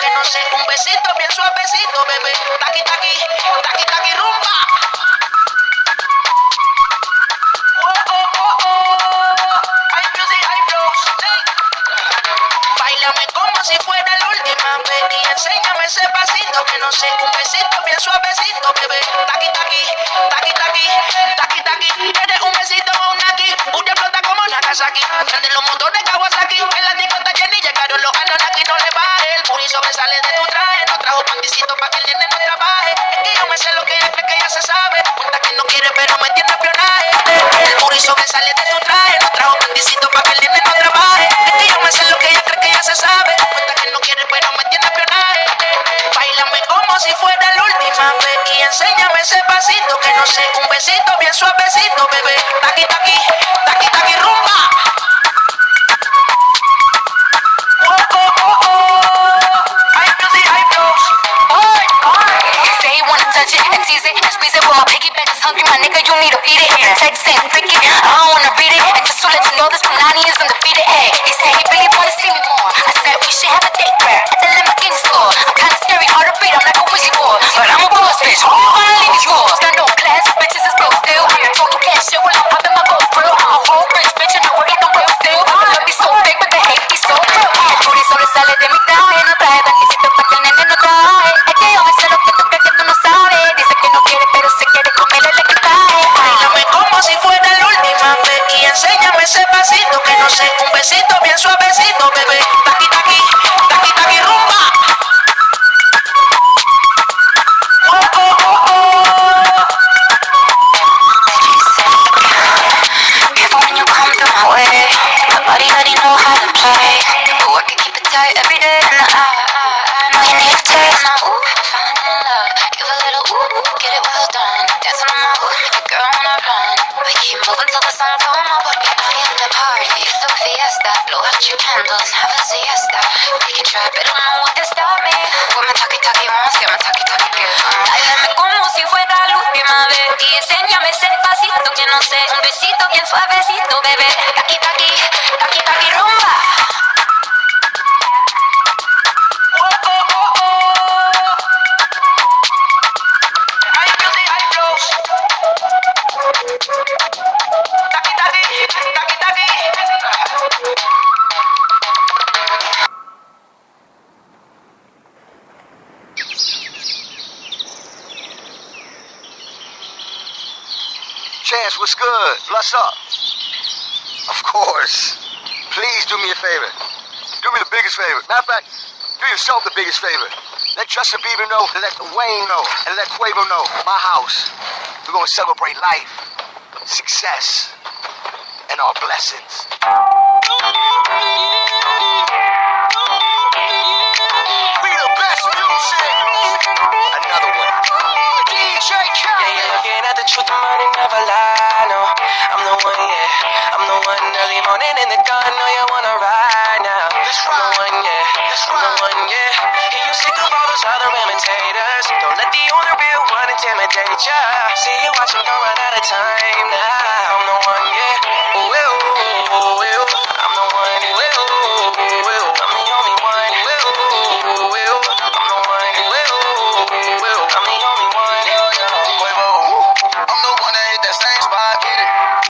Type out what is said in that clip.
que no sé, un besito bien suavecito, bebé. Taqui, taqui, taqui, taqui, rumba. Oh, oh, oh, oh. Hay music, hay flows. Hey. Báilame como si fuera la última vez y enséñame ese pasito que no sé, un besito bien suavecito, bebé. Taqui, taqui, taqui, taqui, taqui, taqui. Eres un besito o un aquí, una explota como Nagasaki. Prende los motores Kawasaki, en la disco está llena y llegaron los Anunnaki. No le baje, el puri sobresale de tu traje. No trajo panticito pa' que el nene no trabaje. Es que yo me sé lo que ella cree que ya se sabe. Cuenta que no quiere pero me tiene espionaje. El puri sobresale de tu traje. No trajo panticito pa' que el nene no trabaje. Es que yo me sé lo que ella cree que ya se sabe. Cuenta que no quiere pero me tiene espionaje. Báilame como si fuera la última vez y enséñame ese pasito que no sé, un besito bien suavecito, bebé. Taqui, taqui, taqui, taqui, rumba. Oh, oh, oh, oh. Hay music, hay flows. Say you wanna touch it and tease it and squeeze it. When my piggyback is hungry, my nigga, you need to feed it. Text it, pick it, I don't wanna read it. And just to let you know, this Punani is undefeated. Ay, he said he really wanna see me more. I said we should have a date where at the Lamborghini store. I'm kinda scary, hard to beat, I'm like a wizard boy. But I'm a boss bitch, all my leave is yours. Got no class, bitches is broke still. I'm talking cash shit when I'm popping my gold grill. I'm a whole rich bitch and I work like a real still. The love be so big, but the hate be so real. El booty sobresale de mi traje, no trae panticito pa' que el nene no traje. Es que yo me sé lo que tú crees que tú no sabes. Dice que no quiere, pero se quiere comer el equipaje. Báilame como si fuera la última vez y enséñame ese pasito que no sé, un besito bien suavecito, bebé. Taqui, taqui, taqui, taqui, rumba. Oh, oh, oh, oh. Careful when you come through my way. My body already know how to play. But work it, keep it tight every day. And I know you need a taste. Now, ooh, I'm falling in love. Give a little ooh, get it well done. Dancing on my ooh, your girl wanna run. We keep moving till the sun come up. But I in the party, it's a fiesta. Blow out your candles, have a siesta. We can try, but don't know what can stop me. With my talkie wants, get my talkie girl. Báilame como si fuera la última vez y enséñame ese pasito que no sé, un besito bien suavecito, bebé. Taqui, taqui, taqui, taqui, rumba. Oh, oh, oh, oh. Hay music, hay flows. Taqui, taqui, taqui, taqui. Chance, what's good? Bless up. Of course. Please do me a favor. Do me the biggest favor. Matter of fact, do yourself the biggest favor. Let Justin Bieber know, and let Wayne know, and let Quavo know. My house. We're gonna celebrate life, success, and our blessings. We the best music. Another one. DJ Khaled. Yeah, you're looking at the truth, the money never lie, no. I'm the one, yeah. I'm the one early morning in the gun, know you wanna ride now. I'm the one, yeah. I'm the one, yeah. Hear you sick of all those other imitators. Don't let the only real one intimidate ya. See you watching, don't run out of time now. I'm the one, yeah.